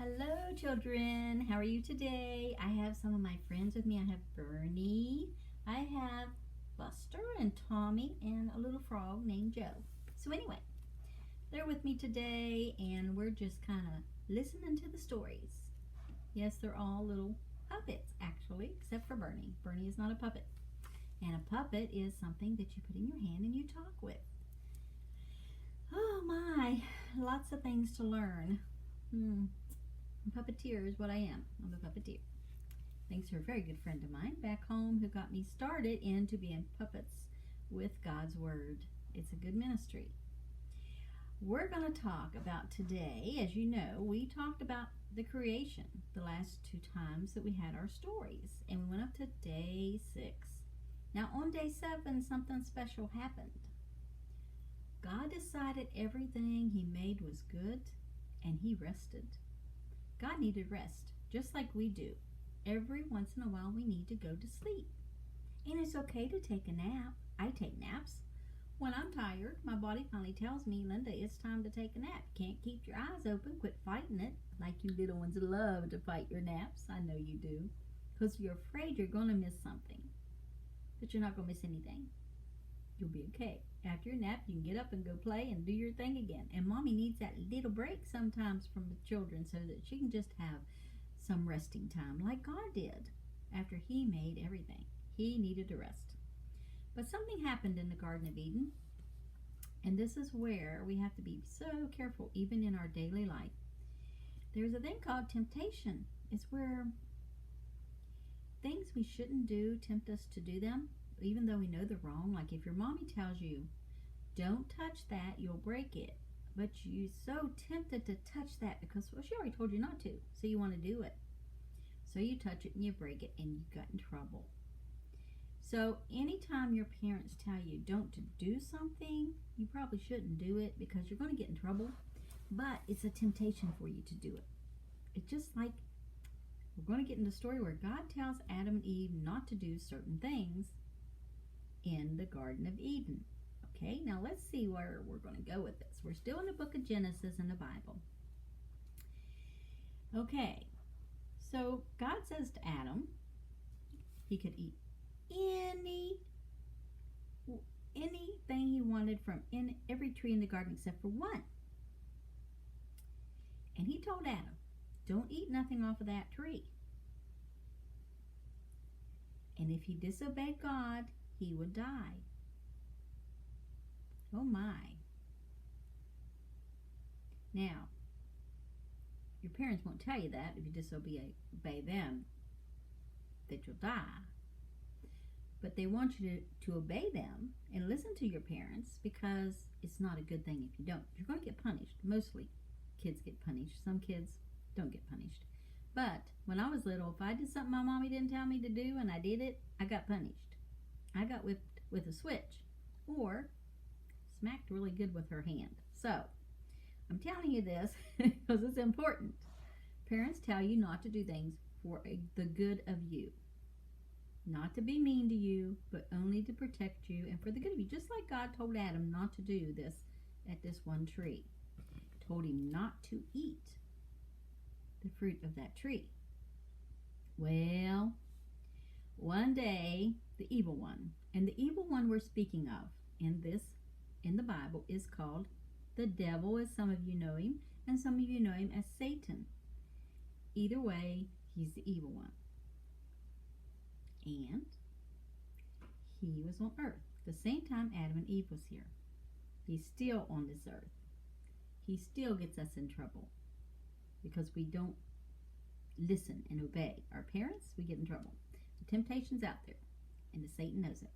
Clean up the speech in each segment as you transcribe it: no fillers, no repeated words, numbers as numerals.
Hello, children. How are you today? I have some of my friends with me. I have Bernie, I have Buster and Tommy, and a little frog named Joe. So, anyway, they're with me today, and we're just kind of listening to the stories. Yes, they're all little puppets, actually, except for Bernie. Bernie is not a puppet. And a puppet is something that you put in your hand and you talk with. Oh my, lots of things to learn. A puppeteer is what I am. I'm a puppeteer. Thanks to a very good friend of mine back home who got me started into being puppets with God's Word. It's a good ministry. We're going to talk about today, as you know, we talked about the creation the last two times that we had our stories, and we went up to day 6. Now, on day 7, something special happened. God decided everything He made was good, and He rested. God needed rest, just like we do. Every once in a while, we need to go to sleep. And it's okay to take a nap. I take naps. When I'm tired, my body finally tells me, Linda, it's time to take a nap. You can't keep your eyes open. Quit fighting it. Like you little ones love to fight your naps. I know you do. Because you're afraid you're going to miss something. But you're not going to miss anything. You'll be okay. After your nap, you can get up and go play and do your thing again. And Mommy needs that little break sometimes from the children so that she can just have some resting time like God did after He made everything. He needed to rest. But something happened in the Garden of Eden, and this is where we have to be so careful even in our daily life. There's a thing called temptation. It's where things we shouldn't do tempt us to do them, even though we know they're wrong. Like if your mommy tells you, don't touch that, you'll break it. But you're so tempted to touch that because, well, she already told you not to. So you want to do it. So you touch it and you break it and you got in trouble. So anytime your parents tell you don't to do something, you probably shouldn't do it because you're going to get in trouble. But it's a temptation for you to do it. It's just like we're going to get into the story where God tells Adam and Eve not to do certain things in the Garden of Eden. Okay, now let's see where we're going to go with this. We're still in the book of Genesis in the Bible. Okay, so God says to Adam he could eat anything he wanted from in every tree in the garden except for one. And he told Adam, don't eat nothing off of that tree. And if he disobeyed God, he would die. Oh my. Now, your parents won't tell you that if you disobey them, that you'll die. But they want you to obey them and listen to your parents because it's not a good thing if you don't. You're going to get punished. Mostly kids get punished. Some kids don't get punished. But when I was little, if I did something my mommy didn't tell me to do and I did it, I got punished. I got whipped with a switch or smacked really good with her hand. So, I'm telling you this because it's important. Parents tell you not to do things for the good of you. Not to be mean to you, but only to protect you and for the good of you. Just like God told Adam not to do this at this one tree. He told him not to eat the fruit of that tree. Well, one day, the evil one, and the evil one we're speaking of in the Bible is called the devil, as some of you know him, and some of you know him as Satan. Either way, he's the evil one. And he was on earth the same time Adam and Eve was here. He's still on this earth. He still gets us in trouble because we don't listen and obey our parents. We get in trouble. The temptation's out there, and the Satan knows it.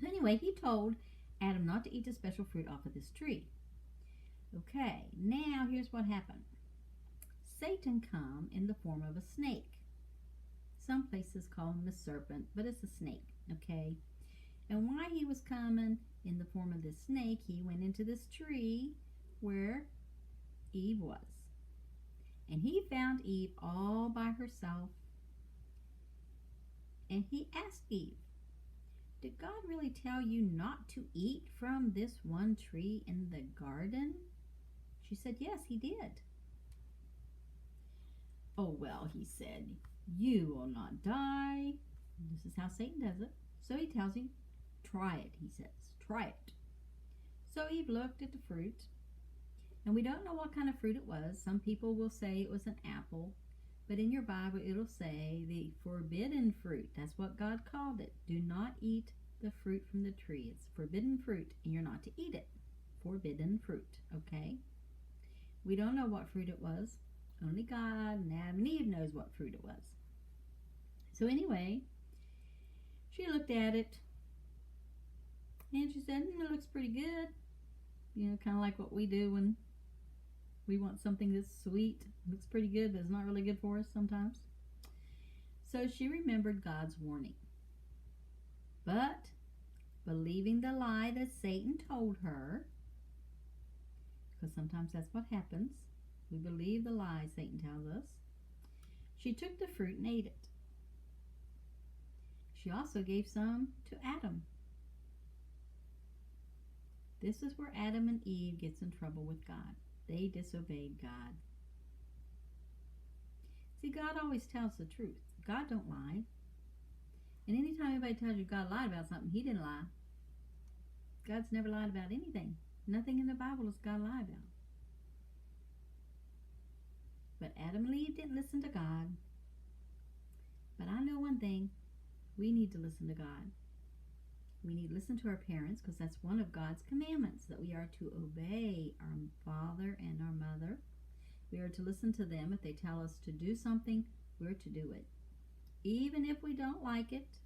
So anyway, he told Adam not to eat the special fruit off of this tree. Okay, now here's what happened. Satan come in the form of a snake. Some places call him a serpent, but it's a snake, okay? And while he was coming in the form of this snake, he went into this tree where Eve was. And he found Eve all by herself. And he asked Eve, did God really tell you not to eat from this one tree in the garden? She said, yes, he did. "Oh, well," he said, "you will not die." This is how Satan does it. So he tells him, "Try it," he says. "Try it." So Eve looked at the fruit, and we don't know what kind of fruit it was. Some people will say it was an apple, but in your Bible it'll say the forbidden fruit. That's what God called it. Do not eat the fruit from the tree. It's forbidden fruit, and you're not to eat it. Forbidden fruit, okay? We don't know what fruit it was. Only God and Adam and Eve knows what fruit it was. So anyway, she looked at it, and she said, "It looks pretty good." You know, kind of like what we do when we want something that's sweet. It looks pretty good, but it's not really good for us sometimes. So she remembered God's warning. But, believing the lie that Satan told her, because sometimes that's what happens, we believe the lie Satan tells us, she took the fruit and ate it. She also gave some to Adam. This is where Adam and Eve gets in trouble with God. They disobeyed God. See, God always tells the truth. God don't lie. And anytime anybody tells you God lied about something, he didn't lie. God's never lied about anything. Nothing in the Bible does God lie about. But Adam and Eve didn't listen to God. But I know one thing. We need to listen to God. We need to listen to our parents, because that's one of God's commandments, that we are to obey our father and our mother. We are to listen to them. If they tell us to do something, we're to do it, even if we don't like it.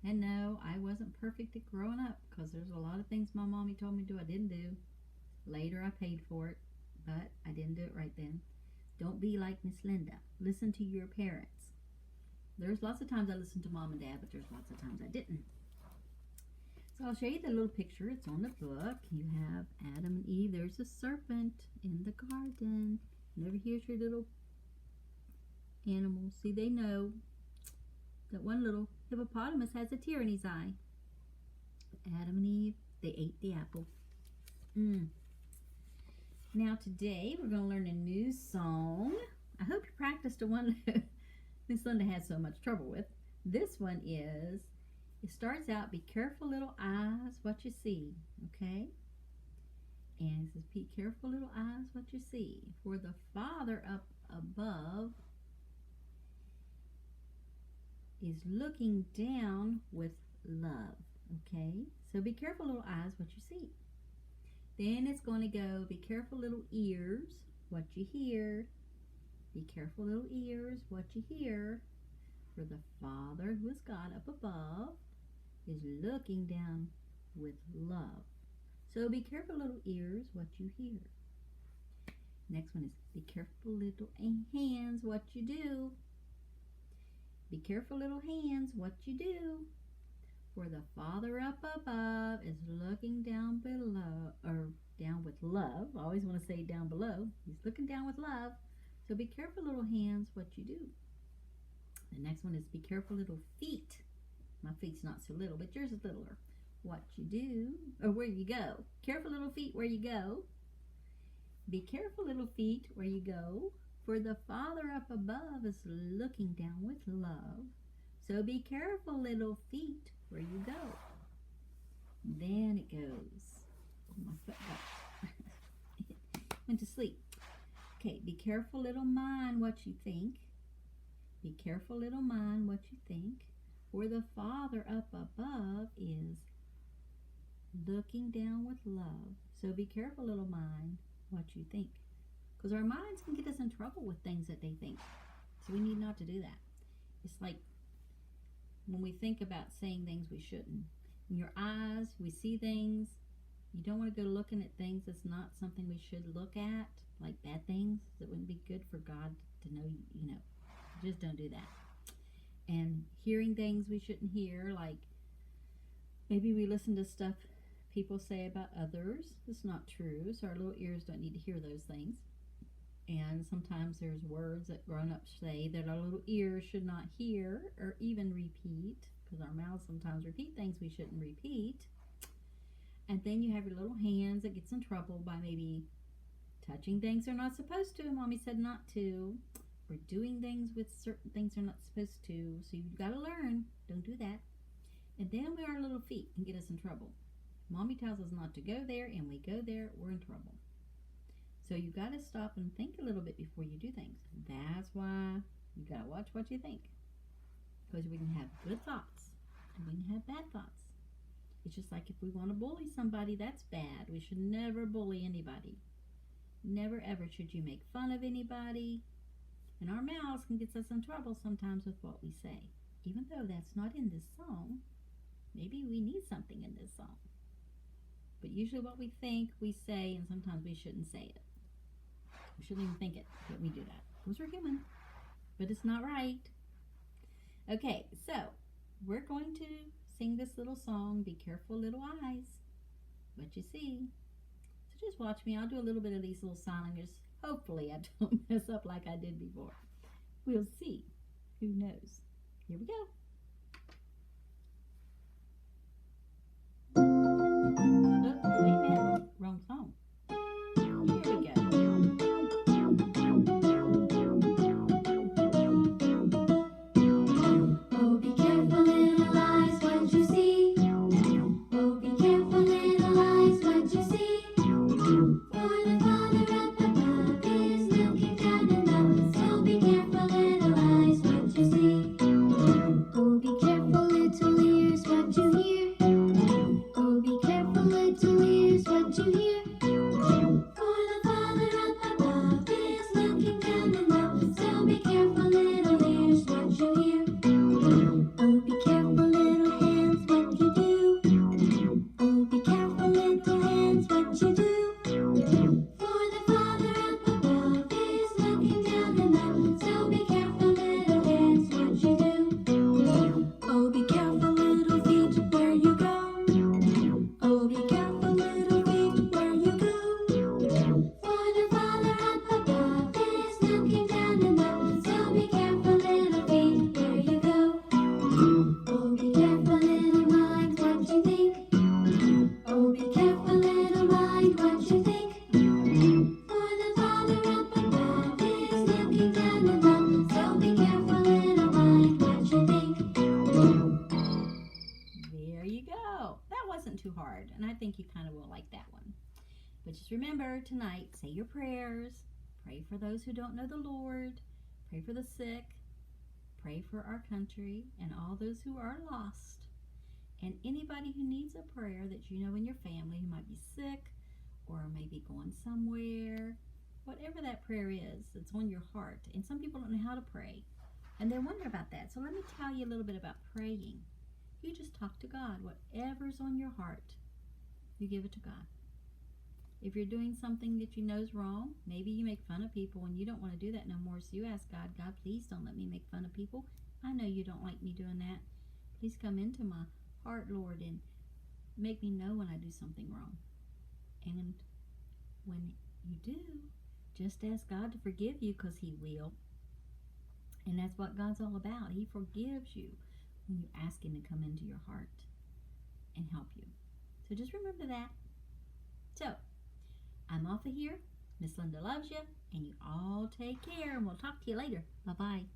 And no, I wasn't perfect at growing up, because there's a lot of things my mommy told me to do I didn't do. Later I paid for it, but I didn't do it right then. Don't be like Miss Linda. Listen to your parents. There's lots of times I listened to Mom and Dad, but there's lots of times I didn't. So I'll show you the little picture. It's on the book. You have Adam and Eve. There's a serpent in the garden. And over here's your little animals. See, they know that one little hippopotamus has a tear in his eye. Adam and Eve, they ate the apple. Now today we're going to learn a new song. I hope you practiced the one that Miss Linda had so much trouble with. This one is, it starts out, "Be careful, little eyes, what you see," okay? And it says, "Be careful, little eyes, what you see, for the Father up above is looking down with love," okay? So be careful, little eyes, what you see. Then it's going to go, "Be careful, little ears, what you hear. Be careful, little ears, what you hear, for the Father, who is God up above, is looking down with love." So be careful, little ears, what you hear. Next one is, "Be careful, little hands, what you do. Be careful, little hands, what you do, for the Father up above is looking down below," or down with love. I always want to say down below. He's looking down with love. So be careful, little hands, what you do. The next one is, "Be careful, little feet." My feet's not so little, but yours is littler. "What you do," or where you go. Careful, little feet, where you go. Be careful, little feet, where you go, for the Father up above is looking down with love. So be careful, little feet, where you go. Then it goes. Oh, my foot went to sleep. Okay, "Be careful, little mind, what you think. Be careful, little mind, what you think, for the Father up above is looking down with love." So be careful, little mind, what you think. Because our minds can get us in trouble with things that they think. So we need not to do that. It's like when we think about saying things we shouldn't. In your eyes, we see things. You don't want to go looking at things that's not something we should look at, like bad things that wouldn't be good for God to know, just don't do that. And hearing things we shouldn't hear, like maybe we listen to stuff people say about others. It's not true, so our little ears don't need to hear those things. And sometimes there's words that grown-ups say that our little ears should not hear or even repeat, because our mouths sometimes repeat things we shouldn't repeat. And then you have your little hands that gets in trouble by maybe touching things they're not supposed to. Mommy said not to. or doing things with certain things they're not supposed to. So you've got to learn. Don't do that. And then our little feet can get us in trouble. Mommy tells us not to go there, and we go there, we're in trouble. So you got to stop and think a little bit before you do things. That's why you got to watch what you think. Because we can have good thoughts, and we can have bad thoughts. It's just like if we want to bully somebody, that's bad. We should never bully anybody. Never ever should you make fun of anybody. And our mouths can get us in trouble sometimes with what we say. Even though that's not in this song, maybe we need something in this song. But usually what we think, we say, and sometimes we shouldn't say it. We shouldn't even think it, but we do that. Because we're human. But it's not right. Okay, so we're going to sing this little song, Be Careful Little Eyes, what you see. So just watch me. I'll do a little bit of these little signings. Hopefully I don't mess up like I did before. We'll see. Who knows? Here we go. Oh, wait a minute. Wrong song. Here we go. Oh, be careful, little eyes, what you see. Oh, be careful, little eyes, what you see. For the Father up above is looking down and up. So be careful, little eyes, what you see. Oh, be careful, little ears, what you hear. Oh, be careful, little ears, what you hear. For the Father up above is looking down and up. So be careful, little ears, what you hear. Oh, be careful, little hands, what you do. Oh, be careful, little hands, what you do. For the Father up above is looking down and up. So be careful, little hands, what you do. Oh, be careful, little feet, where you go. Oh, be careful, little feet, where you go. For the Father up above is looking down and up. So be careful, little feet, where you go. Oh, be careful, little mind, what you think. Oh, be careful, little mind, what you think. For the Father up above is looking down and up. So be careful, little mind, what you think. There you go. That wasn't too hard, and I think you kind of will like that one. But just remember tonight, say your prayers. Pray for those who don't know the Lord. Pray for the sick. Pray for our country and all those who are lost. And anybody who needs a prayer that you know in your family who might be sick or maybe going somewhere, whatever that prayer is that's on your heart. And some people don't know how to pray, and they wonder about that. So let me tell you a little bit about praying. You just talk to God. Whatever's on your heart, you give it to God. If you're doing something that you know is wrong, maybe you make fun of people and you don't want to do that no more. So you ask God, God, please don't let me make fun of people. I know you don't like me doing that. Please come into my heart, Lord, and make me know when I do something wrong. And when you do, just ask God to forgive you, because He will. And that's what God's all about. He forgives you when you ask Him to come into your heart and help you. So just remember that. So, I'm off of here. Miss Linda loves you, and you all take care, and we'll talk to you later. Bye-bye.